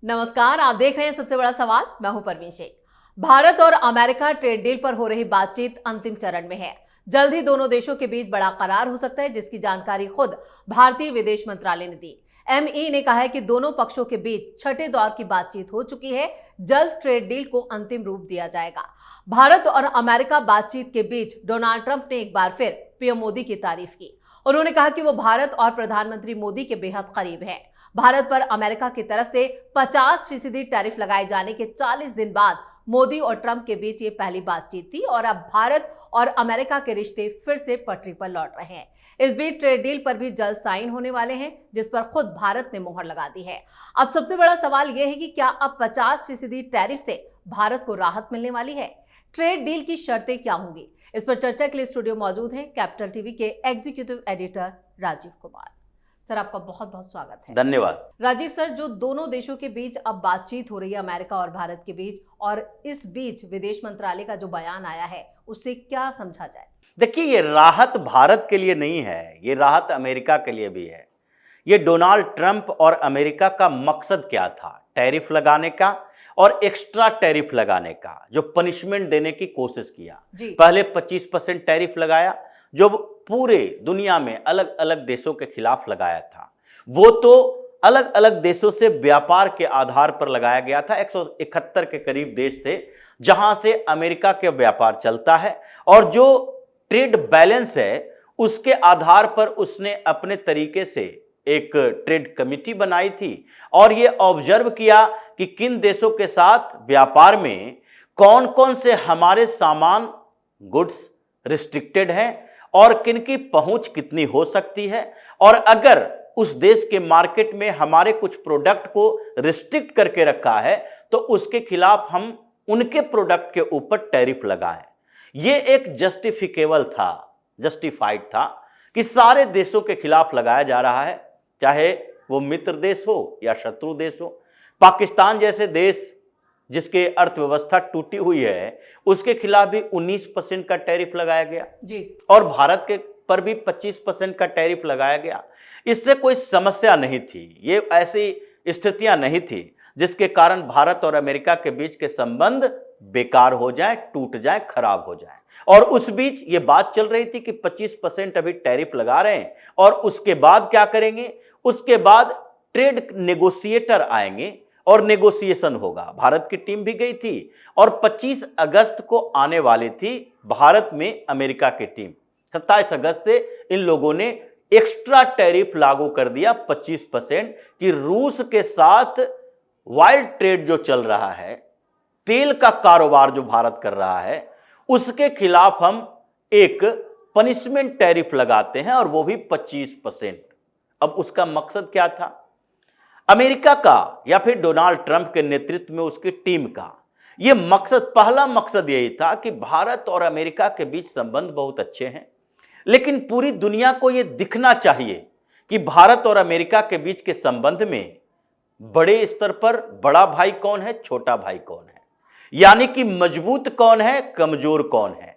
नमस्कार, आप देख रहे हैं सबसे बड़ा सवाल। मैं हूं परवीन शेख। भारत और अमेरिका ट्रेड डील पर हो रही बातचीत अंतिम चरण में है। जल्द ही दोनों देशों के बीच बड़ा करार हो सकता है, जिसकी जानकारी खुद भारतीय विदेश मंत्रालय ने दी। एमई ने कहा है कि दोनों पक्षों के बीच छठे दौर की बातचीत हो चुकी है। जल्द ट्रेड डील को अंतिम रूप दिया जाएगा। भारत और अमेरिका बातचीत के बीच डोनाल्ड ट्रंप ने एक बार फिर पीएम मोदी की तारीफ की। उन्होंने कहा कि वो भारत और प्रधानमंत्री मोदी के बेहद करीब हैं। भारत पर अमेरिका की तरफ से 50% टैरिफ लगाए जाने के 40 दिन बाद मोदी और ट्रंप के बीच ये पहली बातचीत थी और अब भारत और अमेरिका के रिश्ते फिर से पटरी पर लौट रहे हैं। इस बीच ट्रेड डील पर भी जल्द साइन होने वाले हैं, जिस पर खुद भारत ने मोहर लगा दी है। अब सबसे बड़ा सवाल यह है कि क्या अब 50% टैरिफ से भारत को राहत मिलने वाली है? ट्रेड डील की शर्तें क्या होंगी? इस पर चर्चा के लिए स्टूडियो मौजूद हैं कैपिटल टीवी के executive editor Rajeev Kumar. Sir, आपका बहुत बहुत स्वागत है। धन्यवाद। राजीव सर, जो दोनों देशों के बीच अब बातचीत हो रही है अमेरिका और भारत के बीच, और इस बीच विदेश मंत्रालय का जो बयान आया है, उससे क्या समझा जाए? देखिए, ये राहत भारत के लिए नहीं है, ये राहत अमेरिका के लिए भी है। ये डोनाल्ड ट्रंप और अमेरिका का मकसद क्या था? टैरिफ लगाने का और एक्स्ट्रा टैरिफ लगाने का, जो पनिशमेंट देने की कोशिश किया। पहले 25% टैरिफ लगाया, जो पूरे दुनिया में अलग अलग देशों के खिलाफ लगाया था। वो तो अलग अलग देशों से व्यापार के आधार पर लगाया गया था। 171 के करीब देश थे जहां से अमेरिका के व्यापार चलता है, और जो ट्रेड बैलेंस है उसके आधार पर उसने अपने तरीके से एक ट्रेड कमेटी बनाई थी और ये ऑब्जर्व किया कि किन देशों के साथ व्यापार में कौन कौन से हमारे सामान गुड्स रिस्ट्रिक्टेड हैं और किन की पहुंच कितनी हो सकती है, और अगर उस देश के मार्केट में हमारे कुछ प्रोडक्ट को रिस्ट्रिक्ट करके रखा है तो उसके खिलाफ हम उनके प्रोडक्ट के ऊपर टैरिफ लगाएं। ये एक जस्टिफाइड था कि सारे देशों के खिलाफ लगाया जा रहा है, चाहे वो मित्र देश हो या शत्रु देश हो। पाकिस्तान जैसे देश जिसके अर्थव्यवस्था टूटी हुई है, उसके खिलाफ भी 19% का टैरिफ लगाया गया जी, और भारत के पर भी 25% का टैरिफ लगाया गया। इससे कोई समस्या नहीं थी, ये ऐसी स्थितियां नहीं थी जिसके कारण भारत और अमेरिका के बीच के संबंध बेकार हो जाए, टूट जाए, खराब हो जाए। और उस बीच ये बात चल रही थी कि 25% अभी टैरिफ लगा रहे हैं और उसके बाद क्या करेंगे? उसके बाद ट्रेड नेगोशिएटर आएंगे और नेगोशिएशन होगा। भारत की टीम भी गई थी और 25 अगस्त को आने वाली थी भारत में अमेरिका की टीम। 27 अगस्त से इन लोगों ने एक्स्ट्रा टैरिफ लागू कर दिया 25% कि रूस के साथ वाइल्ड ट्रेड जो चल रहा है, तेल का कारोबार जो भारत कर रहा है, उसके खिलाफ हम एक पनिशमेंट टैरिफ लगाते हैं और वो भी 25%। अब उसका मकसद क्या था? अमेरिका का या फिर डोनाल्ड ट्रंप के नेतृत्व में उसकी टीम का यह मकसद, पहला मकसद यही था कि भारत और अमेरिका के बीच संबंध बहुत अच्छे हैं, लेकिन पूरी दुनिया को यह दिखना चाहिए कि भारत और अमेरिका के बीच के संबंध में बड़े स्तर पर बड़ा भाई कौन है, छोटा भाई कौन है, यानी कि मजबूत कौन है, कमजोर कौन है।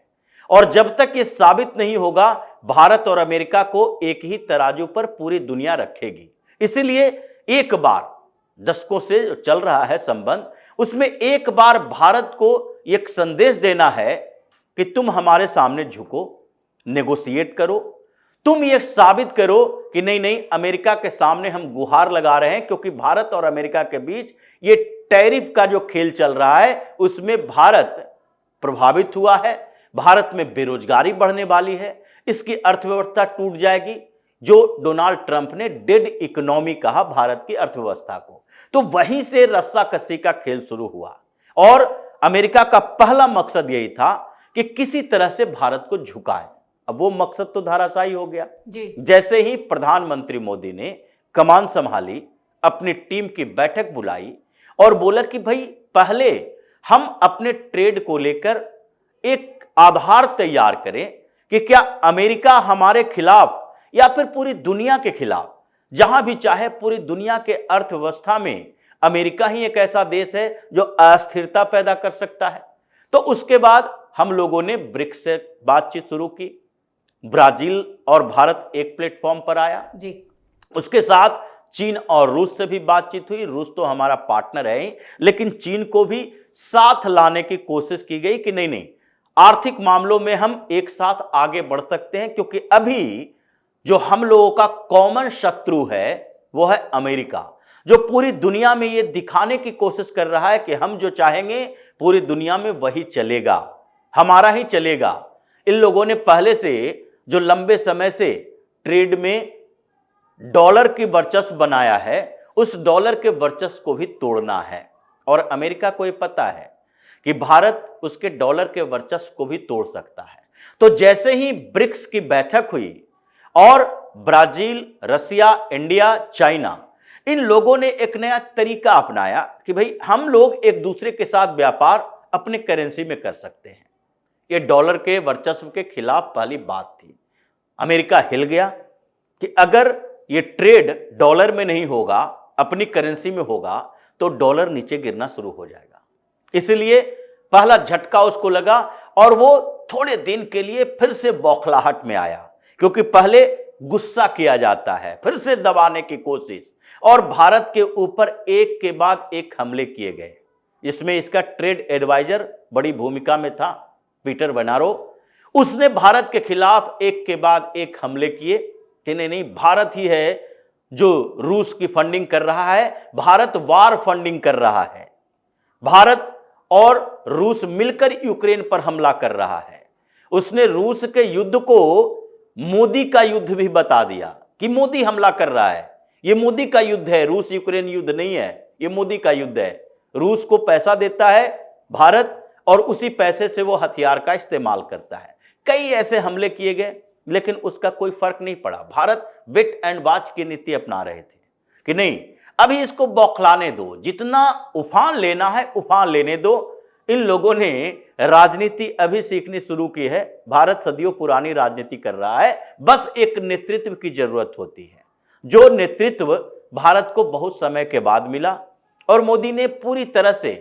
और जब तक यह साबित नहीं होगा, भारत और अमेरिका को एक ही तराजू पर पूरी दुनिया रखेगी। इसीलिए एक बार, दशकों से चल रहा है संबंध, उसमें एक बार भारत को एक संदेश देना है कि तुम हमारे सामने झुको, नेगोशिएट करो, तुम ये साबित करो कि नहीं नहीं, अमेरिका के सामने हम गुहार लगा रहे हैं, क्योंकि भारत और अमेरिका के बीच ये टैरिफ का जो खेल चल रहा है उसमें भारत प्रभावित हुआ है, भारत में बेरोजगारी बढ़ने वाली है, इसकी अर्थव्यवस्था टूट जाएगी, जो डोनाल्ड ट्रंप ने डेड इकोनॉमी कहा भारत की अर्थव्यवस्था को। तो वहीं से रस्साकसी का खेल शुरू हुआ और अमेरिका का पहला मकसद यही था कि किसी तरह से भारत को झुकाए। अब वो मकसद तो धराशायी हो गया जी। जैसे ही प्रधानमंत्री मोदी ने कमान संभाली, अपनी टीम की बैठक बुलाई और बोला कि भाई पहले हम अपने ट्रेड को लेकर एक आधार तैयार करें कि क्या अमेरिका हमारे खिलाफ या फिर पूरी दुनिया के खिलाफ, जहां भी चाहे पूरी दुनिया के अर्थव्यवस्था में अमेरिका ही एक ऐसा देश है जो अस्थिरता पैदा कर सकता है। तो उसके बाद हम लोगों ने ब्रिक्स से बातचीत शुरू की, ब्राजील और भारत एक प्लेटफॉर्म पर आया जी। उसके साथ चीन और रूस से भी बातचीत हुई। रूस तो हमारा पार्टनर है ही, लेकिन चीन को भी साथ लाने की कोशिश की गई कि नहीं नहीं, आर्थिक मामलों में हम एक साथ आगे बढ़ सकते हैं, क्योंकि अभी जो हम लोगों का कॉमन शत्रु है वो है अमेरिका, जो पूरी दुनिया में ये दिखाने की कोशिश कर रहा है कि हम जो चाहेंगे पूरी दुनिया में वही चलेगा, हमारा ही चलेगा। इन लोगों ने पहले से जो लंबे समय से ट्रेड में डॉलर की वर्चस्व बनाया है, उस डॉलर के वर्चस्व को भी तोड़ना है। और अमेरिका को ये पता है कि भारत उसके डॉलर के वर्चस्व को भी तोड़ सकता है। तो जैसे ही ब्रिक्स की बैठक हुई और ब्राजील, रसिया, इंडिया, चाइना, इन लोगों ने एक नया तरीका अपनाया कि भाई हम लोग एक दूसरे के साथ व्यापार अपने करेंसी में कर सकते हैं। ये डॉलर के वर्चस्व के खिलाफ पहली बात थी। अमेरिका हिल गया कि अगर ये ट्रेड डॉलर में नहीं होगा, अपनी करेंसी में होगा, तो डॉलर नीचे गिरना शुरू हो जाएगा। इसलिए पहला झटका उसको लगा और वो थोड़े दिन के लिए फिर से बौखलाहट में आया, क्योंकि पहले गुस्सा किया जाता है, फिर से दबाने की कोशिश, और भारत के ऊपर एक के बाद एक हमले किए गए। इसमें इसका ट्रेड एडवाइजर बड़ी भूमिका में था, पीटर बनारो। उसने भारत के खिलाफ एक के बाद एक हमले किए कि नहीं, भारत ही है जो रूस की फंडिंग कर रहा है, भारत वार फंडिंग कर रहा है, भारत और रूस मिलकर यूक्रेन पर हमला कर रहा है। उसने रूस के युद्ध को मोदी का युद्ध भी बता दिया कि मोदी हमला कर रहा है, ये मोदी का युद्ध है, रूस यूक्रेन युद्ध नहीं है, ये मोदी का युद्ध है। रूस को पैसा देता है भारत और उसी पैसे से वो हथियार का इस्तेमाल करता है। कई ऐसे हमले किए गए, लेकिन उसका कोई फर्क नहीं पड़ा। भारत वेट एंड वॉच की नीति अपना रहे थे कि नहीं, अभी इसको बौखलाने दो, जितना उफान लेना है उफान लेने दो। इन लोगों ने राजनीति अभी सीखनी शुरू की है। भारत सदियों पुरानी राजनीति कर रहा है, बस एक नेतृत्व की जरूरत होती है, जो नेतृत्व भारत को बहुत समय के बाद मिला। और मोदी ने पूरी तरह से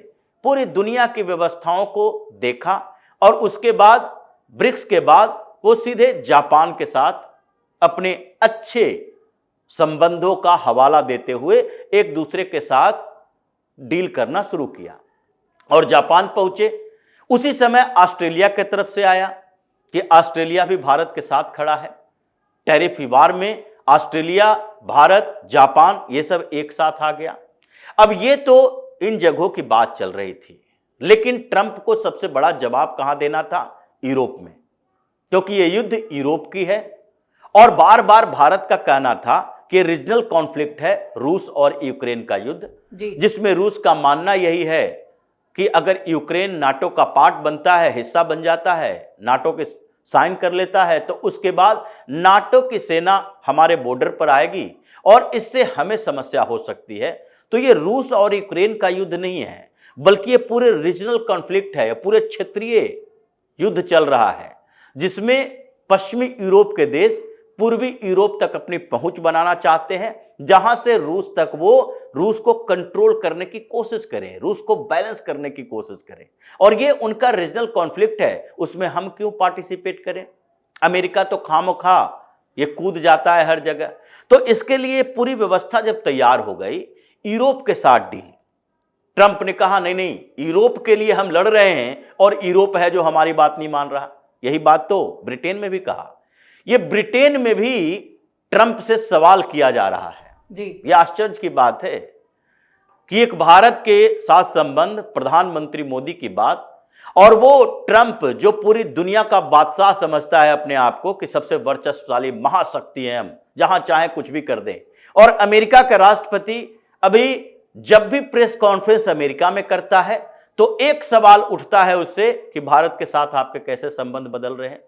पूरी दुनिया की व्यवस्थाओं को देखा और उसके बाद ब्रिक्स के बाद वो सीधे जापान के साथ अपने अच्छे संबंधों का हवाला देते हुए एक दूसरे के साथ डील करना शुरू किया और जापान पहुंचे। उसी समय ऑस्ट्रेलिया की तरफ से आया कि ऑस्ट्रेलिया भी भारत के साथ खड़ा है। टैरिफ वार में ऑस्ट्रेलिया, भारत, जापान ये सब एक साथ आ गया। अब ये तो इन जगहों की बात चल रही थी, लेकिन ट्रंप को सबसे बड़ा जवाब कहां देना था? यूरोप में, क्योंकि ये युद्ध यूरोप की है और बार बार भारत का कहना था कि रीजनल कॉन्फ्लिक्ट है रूस और यूक्रेन का युद्ध, जिसमें रूस का मानना यही है कि अगर यूक्रेन नाटो का पार्ट बनता है, हिस्सा बन जाता है, नाटो के साइन कर लेता है, तो उसके बाद नाटो की सेना हमारे बॉर्डर पर आएगी और इससे हमें समस्या हो सकती है। तो ये रूस और यूक्रेन का युद्ध नहीं है, बल्कि ये पूरे रीजनल कॉन्फ्लिक्ट है, पूरे क्षेत्रीय युद्ध चल रहा है, जिसमें पश्चिमी यूरोप के देश पूर्वी यूरोप तक अपनी पहुंच बनाना चाहते हैं, जहां से रूस तक वो रूस को कंट्रोल करने की कोशिश करें, रूस को बैलेंस करने की कोशिश करें। और ये उनका रीजनल कॉन्फ्लिक्ट है, उसमें हम क्यों पार्टिसिपेट करें? अमेरिका तो खामोखा ये कूद जाता है हर जगह। तो इसके लिए पूरी व्यवस्था जब तैयार हो गई, यूरोप के साथ डील, ट्रंप ने कहा नहीं नहीं, यूरोप के लिए हम लड़ रहे हैं और यूरोप है जो हमारी बात नहीं मान रहा। यही बात तो ब्रिटेन में भी कहा। ये ब्रिटेन में भी ट्रंप से सवाल किया जा रहा है जी। ये आश्चर्य की बात है कि एक भारत के साथ संबंध, प्रधानमंत्री मोदी की बात, और वो ट्रंप जो पूरी दुनिया का बादशाह समझता है अपने आप को कि सबसे वर्चस्वशाली महाशक्ति है, हम जहां चाहे कुछ भी कर दें। और अमेरिका का राष्ट्रपति अभी जब भी प्रेस कॉन्फ्रेंस अमेरिका में करता है तो एक सवाल उठता है उससे कि भारत के साथ आपके कैसे संबंध बदल रहे हैं,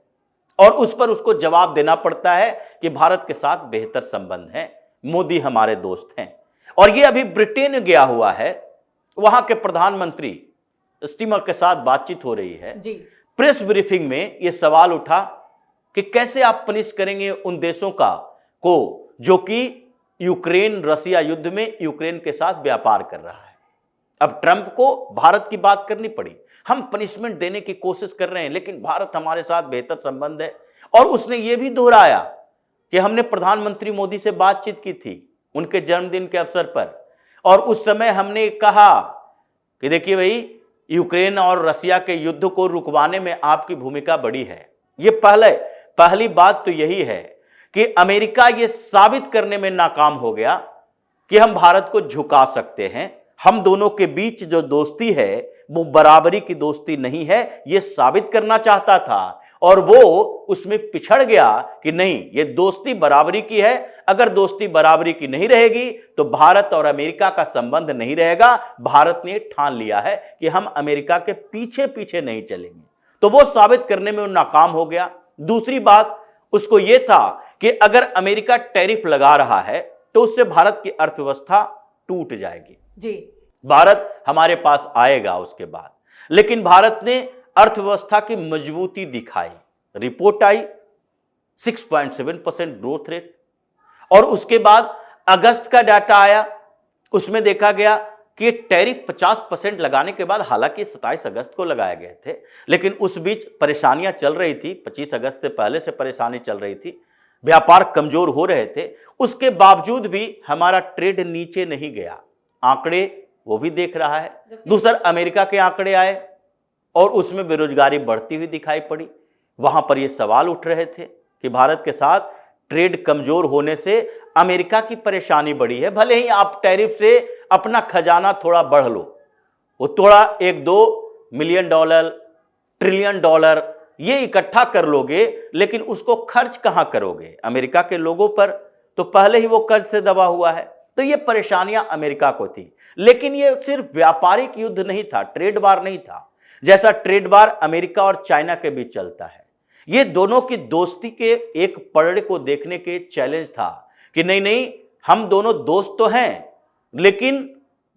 और उस पर उसको जवाब देना पड़ता है कि भारत के साथ बेहतर संबंध हैं, मोदी हमारे दोस्त हैं। और ये अभी ब्रिटेन गया हुआ है, वहां के प्रधानमंत्री स्टीमर के साथ बातचीत हो रही है जी। प्रेस ब्रीफिंग में ये सवाल उठा कि कैसे आप पनिश करेंगे उन देशों का को जो कि यूक्रेन रसिया युद्ध में यूक्रेन के साथ व्यापार कर रहा है। अब ट्रंप को भारत की बात करनी पड़ी, हम पनिशमेंट देने की कोशिश कर रहे हैं, लेकिन भारत हमारे साथ बेहतर संबंध है। और उसने ये भी दोहराया कि हमने प्रधानमंत्री मोदी से बातचीत की थी उनके जन्मदिन के अवसर पर, और उस समय हमने कहा कि देखिए भाई, यूक्रेन और रसिया के युद्ध को रुकवाने में आपकी भूमिका बड़ी है। ये पहली बात तो यही है कि अमेरिका ये साबित करने में नाकाम हो गया कि हम भारत को झुका सकते हैं। हम दोनों के बीच जो दोस्ती है वो बराबरी की दोस्ती नहीं है, ये साबित करना चाहता था, और वो उसमें पिछड़ गया कि नहीं, ये दोस्ती बराबरी की है। अगर दोस्ती बराबरी की नहीं रहेगी तो भारत और अमेरिका का संबंध नहीं रहेगा। भारत ने ठान लिया है कि हम अमेरिका के पीछे पीछे नहीं चलेंगे, तो वो साबित करने में वो नाकाम हो गया। दूसरी बात उसको ये था कि अगर अमेरिका टैरिफ लगा रहा है तो उससे भारत की अर्थव्यवस्था टूट जाएगी जी। भारत हमारे पास आएगा उसके बाद। लेकिन भारत ने अर्थव्यवस्था की मजबूती दिखाई। रिपोर्ट आई 6.7% ग्रोथ रेट, और उसके बाद अगस्त का डाटा आया, उसमें देखा गया कि टैरिफ 50% लगाने के बाद, हालांकि 27 अगस्त को लगाए गए थे, लेकिन उस बीच परेशानियां चल रही थी। 25 अगस्त से पहले से परेशानी चल रही थी, व्यापार कमजोर हो रहे थे। उसके बावजूद भी हमारा ट्रेड नीचे नहीं गया। आंकड़े वो भी देख रहा है। दूसरा अमेरिका के आंकड़े आए और उसमें बेरोजगारी बढ़ती हुई दिखाई पड़ी। वहां पर ये सवाल उठ रहे थे कि भारत के साथ ट्रेड कमजोर होने से अमेरिका की परेशानी बढ़ी है। भले ही आप टैरिफ से अपना खजाना थोड़ा बढ़ लो, वो थोड़ा 1-2 मिलियन डॉलर, ट्रिलियन डॉलर ये इकट्ठा कर लोगे, लेकिन उसको खर्च कहां करोगे? अमेरिका के लोगों पर तो पहले ही वो कर्ज से दबा हुआ है। तो ये परेशानियां अमेरिका को थी। लेकिन ये सिर्फ व्यापारिक युद्ध नहीं था, ट्रेड वार नहीं था, जैसा ट्रेड वार अमेरिका और चाइना के बीच चलता है। ये दोनों की दोस्ती के एक पड़े को देखने के चैलेंज था कि नहीं नहीं, हम दोनों दोस्त तो हैं, लेकिन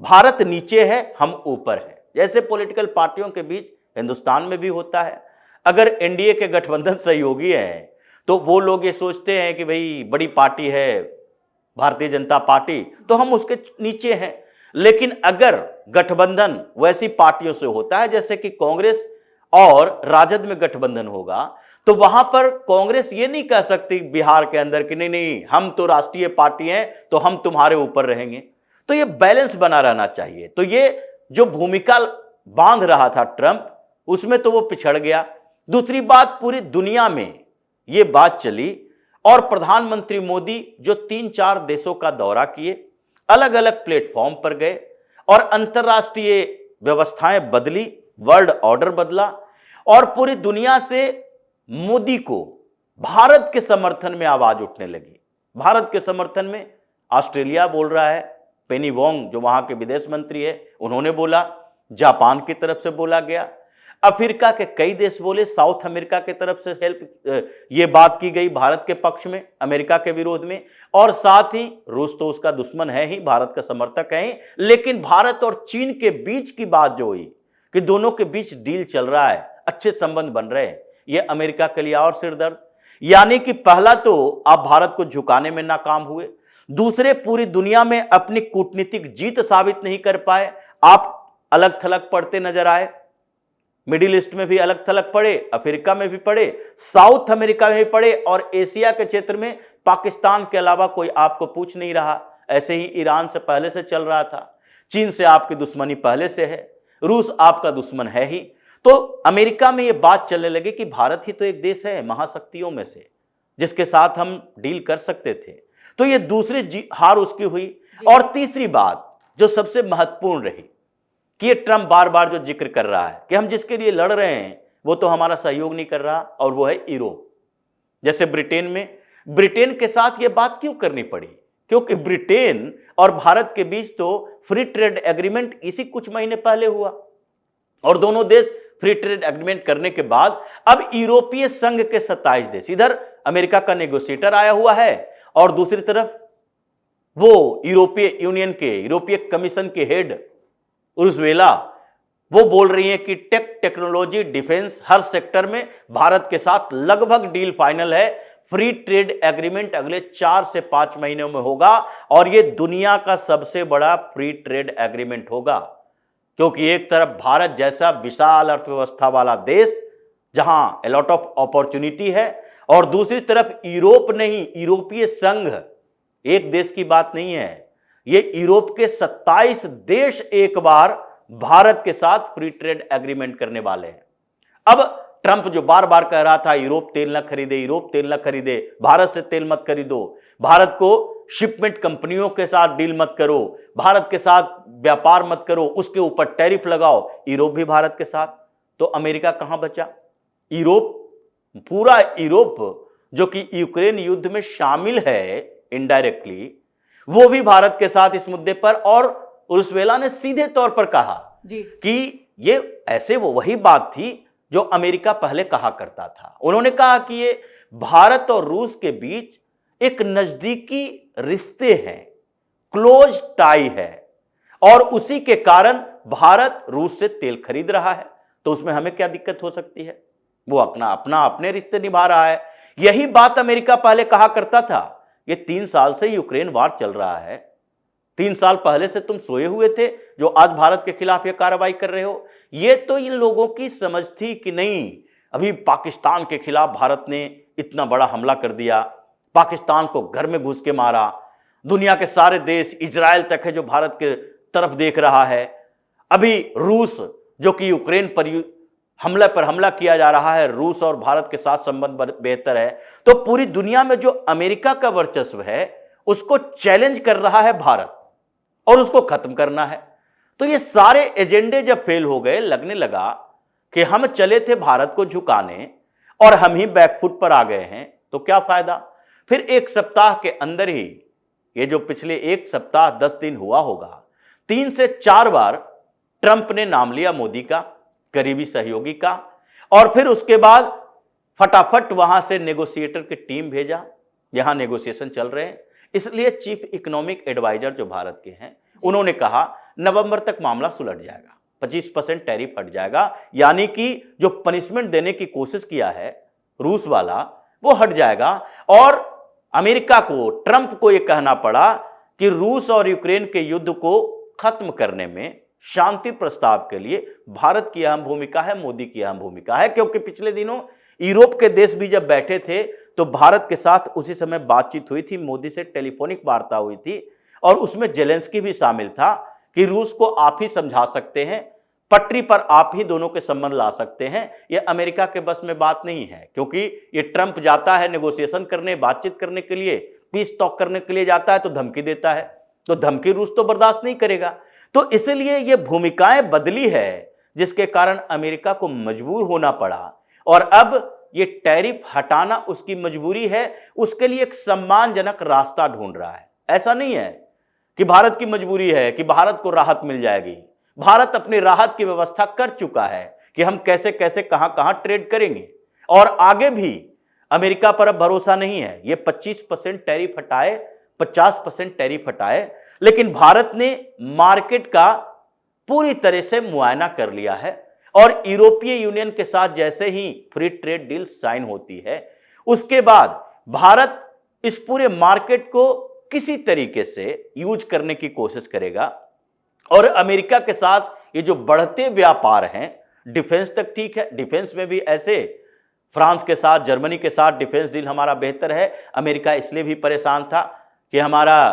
भारत नीचे है, हम ऊपर है। जैसे पॉलिटिकल पार्टियों के बीच हिंदुस्तान में भी होता है। अगर एनडीए के गठबंधन सहयोगी हैं तो वो लोग ये सोचते हैं कि भाई बड़ी पार्टी है भारतीय जनता पार्टी, तो हम उसके नीचे हैं। लेकिन अगर गठबंधन वैसी पार्टियों से होता है जैसे कि कांग्रेस और राजद में गठबंधन होगा, तो वहां पर कांग्रेस ये नहीं कह सकती बिहार के अंदर कि नहीं नहीं, हम तो राष्ट्रीय पार्टी हैं तो हम तुम्हारे ऊपर रहेंगे। तो ये बैलेंस बना रहना चाहिए। तो ये जो भूमिका बांध रहा था ट्रंप, उसमें तो वो पिछड़ गया। दूसरी बात, पूरी दुनिया में ये बात चली और प्रधानमंत्री मोदी जो 3-4 देशों का दौरा किए, अलग अलग प्लेटफॉर्म पर गए और अंतर्राष्ट्रीय व्यवस्थाएं बदली, वर्ल्ड ऑर्डर बदला, और पूरी दुनिया से मोदी को भारत के समर्थन में आवाज उठने लगी। भारत के समर्थन में ऑस्ट्रेलिया बोल रहा है, पेनी वोंग जो वहां के विदेश मंत्री है उन्होंने बोला, जापान की तरफ से बोला गया, अफ्रीका के कई देश बोले, साउथ अमेरिका की तरफ से ये बात की गई भारत के पक्ष में, अमेरिका के विरोध में, और साथ ही रूस तो उसका दुश्मन है ही, भारत का समर्थक है ही। लेकिन भारत और चीन के बीच की बात जो हुई कि दोनों के बीच डील चल रहा है, अच्छे संबंध बन रहे हैं, ये अमेरिका के लिए और सिरदर्द। यानी कि पहला तो आप भारत को झुकाने में नाकाम हुए, दूसरे पूरी दुनिया में अपनी कूटनीतिक जीत साबित नहीं कर पाए, आप अलग थलग पड़ते नजर आए। मिडिल ईस्ट में भी अलग थलग पड़े, अफ्रीका में भी पड़े, साउथ अमेरिका में भी पड़े, और एशिया के क्षेत्र में पाकिस्तान के अलावा कोई आपको पूछ नहीं रहा। ऐसे ही ईरान से पहले से चल रहा था, चीन से आपकी दुश्मनी पहले से है, रूस आपका दुश्मन है ही। तो अमेरिका में यह बात चलने लगी कि भारत ही तो एक देश है महाशक्तियों में से जिसके साथ हम डील कर सकते थे। तो ये दूसरी हार उसकी हुई। और तीसरी बात जो सबसे महत्वपूर्ण रही कि ये ट्रंप बार बार जो जिक्र कर रहा है कि हम जिसके लिए लड़ रहे हैं वो तो हमारा सहयोग नहीं कर रहा, और वो है यूरोप। जैसे ब्रिटेन के साथ ये बात क्यों करनी पड़ी? क्योंकि ब्रिटेन और भारत के बीच तो फ्री ट्रेड एग्रीमेंट इसी कुछ महीने पहले हुआ, और दोनों देश फ्री ट्रेड एग्रीमेंट करने के बाद अब यूरोपीय संघ के 27 देश, इधर अमेरिका का नेगोशिएटर आया हुआ है और दूसरी तरफ वो यूरोपीय यूनियन के, यूरोपीय कमीशन के हेड उर्सुला, वो बोल रही हैं कि टेक्नोलॉजी, डिफेंस, हर सेक्टर में भारत के साथ लगभग डील फाइनल है। फ्री ट्रेड एग्रीमेंट अगले 4 से 5 महीनों में होगा, और ये दुनिया का सबसे बड़ा फ्री ट्रेड एग्रीमेंट होगा। क्योंकि एक तरफ भारत जैसा विशाल अर्थव्यवस्था वाला देश जहां ए लॉट ऑफ अपॉर्चुनिटी है, और दूसरी तरफ यूरोप नहीं, यूरोपीय संघ एक देश की बात नहीं है, ये यूरोप के 27 देश एक बार भारत के साथ फ्री ट्रेड एग्रीमेंट करने वाले हैं। अब ट्रंप जो बार बार कह रहा था यूरोप तेल न खरीदे, यूरोप तेल न खरीदे, भारत से तेल मत खरीदो, भारत को शिपमेंट कंपनियों के साथ डील मत करो, भारत के साथ व्यापार मत करो, उसके ऊपर टैरिफ लगाओ, यूरोप भी भारत के साथ, तो अमेरिका कहां बचा? यूरोप, पूरा यूरोप जो कि यूक्रेन युद्ध में शामिल है इनडायरेक्टली, वो भी भारत के साथ इस मुद्दे पर, और उर्सुला ने सीधे तौर पर कहा कि ये ऐसे वो वही बात थी जो अमेरिका पहले कहा करता था। उन्होंने कहा कि ये भारत और रूस के बीच एक नजदीकी रिश्ते हैं, क्लोज टाई है, और उसी के कारण भारत रूस से तेल खरीद रहा है, तो उसमें हमें क्या दिक्कत हो सकती है? वो अपने रिश्ते निभा रहा है। यही बात अमेरिका पहले कहा करता था। ये 3 साल से यूक्रेन वार चल रहा है, 3 साल पहले से तुम सोए हुए थे जो आज भारत के खिलाफ ये कार्रवाई कर रहे हो। ये तो इन लोगों की समझ थी कि नहीं, अभी पाकिस्तान के खिलाफ भारत ने इतना बड़ा हमला कर दिया, पाकिस्तान को घर में घुस के मारा, दुनिया के सारे देश, इजराइल तक है जो भारत के तरफ देख रहा है, अभी रूस जो कि यूक्रेन पर हमला पर हमला किया जा रहा है, रूस और भारत के साथ संबंध बेहतर है, तो पूरी दुनिया में जो अमेरिका का वर्चस्व है उसको चैलेंज कर रहा है भारत, और उसको खत्म करना है। तो ये सारे एजेंडे जब फेल हो गए, लगने लगा कि हम चले थे भारत को झुकाने और हम ही बैकफुट पर आ गए हैं, तो क्या फायदा? फिर एक सप्ताह के अंदर ही, ये जो पिछले एक सप्ताह 10 दिन हुआ होगा, 3 से 4 बार ट्रंप ने नाम लिया मोदी का, करीबी सहयोगी का, और फिर उसके बाद फटाफट वहां से नेगोशिएटर की टीम भेजा, यहां नेगोशिएशन चल रहे हैं। इसलिए चीफ इकोनॉमिक एडवाइजर जो भारत के हैं, उन्होंने कहा नवंबर तक मामला सुलझ जाएगा, 25% टैरिफ हट जाएगा, यानी कि जो पनिशमेंट देने की कोशिश किया है रूस वाला, वो हट जाएगा। और अमेरिका को, ट्रंप को यह कहना पड़ा कि रूस और यूक्रेन के युद्ध को खत्म करने में शांति प्रस्ताव के लिए भारत की अहम भूमिका है, मोदी की अहम भूमिका है, क्योंकि पिछले दिनों यूरोप के देश भी जब बैठे थे तो भारत के साथ उसी समय बातचीत हुई थी, मोदी से टेलीफोनिक वार्ता हुई थी, और उसमें जेलेंस्की भी शामिल था कि रूस को आप ही समझा सकते हैं, पटरी पर आप ही दोनों के संबंध ला सकते हैं। यह अमेरिका के बस में बात नहीं है, क्योंकि ये ट्रंप जाता है नेगोशिएशन करने, बातचीत करने के लिए, पीस टॉक करने के लिए जाता है तो धमकी देता है, तो धमकी रूस तो बर्दाश्त नहीं करेगा। तो इसलिए ये भूमिकाएं बदली है, जिसके कारण अमेरिका को मजबूर होना पड़ा, और अब ये टैरिफ हटाना उसकी मजबूरी है, उसके लिए एक सम्मानजनक रास्ता ढूंढ रहा है। ऐसा नहीं है कि भारत की मजबूरी है कि भारत को राहत मिल जाएगी। भारत अपनी राहत की व्यवस्था कर चुका है कि हम कैसे कैसे कहां कहां ट्रेड करेंगे, और आगे भी अमेरिका पर अब भरोसा नहीं है। ये 25% टैरिफ हटाए, 50% टैरिफ हटाए, लेकिन भारत ने मार्केट का पूरी तरह से मुआयना कर लिया है, और यूरोपीय यूनियन के साथ जैसे ही फ्री ट्रेड डील साइन होती है, उसके बाद भारत इस पूरे मार्केट को किसी तरीके से यूज करने की कोशिश करेगा, और अमेरिका के साथ ये जो बढ़ते व्यापार हैं, डिफेंस तक ठीक है, डिफेंस में भी ऐसे फ्रांस के साथ, जर्मनी के साथ डिफेंस डील हमारा बेहतर है। अमेरिका इसलिए भी परेशान था कि हमारा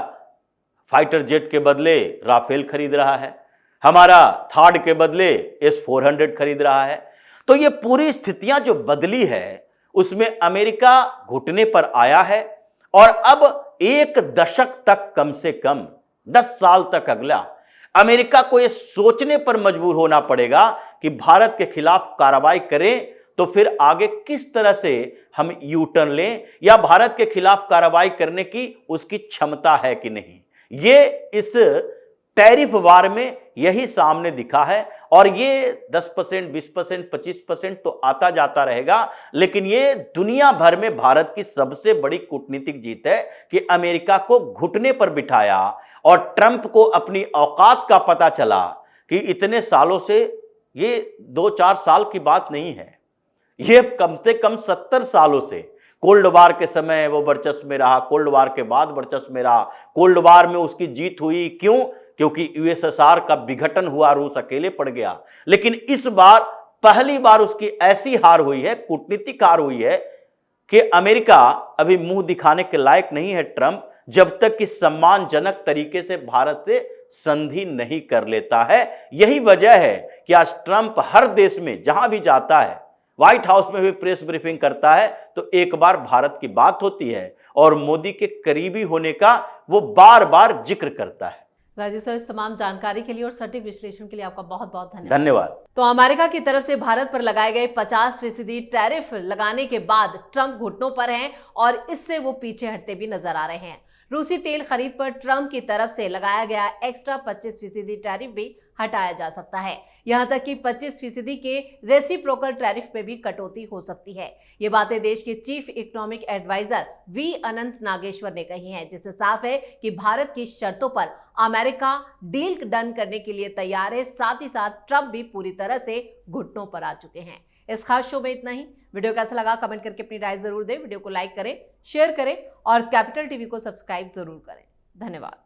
फाइटर जेट के बदले राफेल खरीद रहा है, हमारा थार्ड के बदले S-400 खरीद रहा है। तो ये पूरी स्थितियां जो बदली है, उसमें अमेरिका घुटने पर आया है, और अब 1 दशक तक, कम से कम 10 साल तक अगला, अमेरिका को यह सोचने पर मजबूर होना पड़ेगा कि भारत के खिलाफ कार्रवाई करें तो फिर आगे किस तरह से हम यू टर्न लें, या भारत के खिलाफ कार्रवाई करने की उसकी क्षमता है कि नहीं। ये इस टैरिफ वार में यही सामने दिखा है, और ये 10%, 20%, 25% तो आता जाता रहेगा, लेकिन ये दुनिया भर में भारत की सबसे बड़ी कूटनीतिक जीत है कि अमेरिका को घुटने पर बिठाया, और ट्रंप को अपनी औकात का पता चला कि इतने सालों से, ये 2-4 साल की बात नहीं है, ये कम से कम 70 सालों से, कोल्ड वार के समय वो वर्चस्व में रहा, कोल्ड वार के बाद वर्चस्व में रहा, कोल्ड वार में उसकी जीत हुई, क्यों? क्योंकि यूएसएसआर का विघटन हुआ, रूस अकेले पड़ गया। लेकिन इस बार पहली बार उसकी ऐसी हार हुई है, कूटनीतिक हार हुई है, कि अमेरिका अभी मुंह दिखाने के लायक नहीं है ट्रंप, जब तक कि सम्मानजनक तरीके से भारत से संधि नहीं कर लेता है। यही वजह है कि आज ट्रंप हर देश में जहां भी जाता है, व्हाइट हाउस में भी प्रेस ब्रीफिंग करता है तो एक बार भारत की बात होती है और मोदी के करीबी होने का वो बार बार जिक्र करता है। राजीव सर, इस तमाम जानकारी के लिए और सटीक विश्लेषण के लिए आपका बहुत बहुत धन्यवाद। धन्यवाद। तो अमेरिका की तरफ से भारत पर लगाए गए 50% टैरिफ लगाने के बाद ट्रंप घुटनों पर हैं और इससे वो पीछे हटते भी नजर आ रहे हैं। रूसी तेल खरीद पर ट्रंप की तरफ से लगाया गया एक्स्ट्रा 25% टैरिफ भी हटाया जा सकता है। यहां तक कि 25% के रेसिप्रोकल टैरिफ पे भी कटौती हो सकती है। ये बातें देश के चीफ इकोनॉमिक एडवाइजर वी अनंत नागेश्वर ने कही हैं, जिससे साफ है कि भारत की शर्तों पर अमेरिका डील डन करने के लिए तैयार है। साथ ही साथ ट्रंप भी पूरी तरह से घुटनों पर आ चुके हैं। इस खास शो में इतना ही। वीडियो कैसा लगा कमेंट करके अपनी राय जरूर दें। वीडियो को लाइक करें, शेयर करें और कैपिटल टीवी को सब्सक्राइब जरूर करें। धन्यवाद।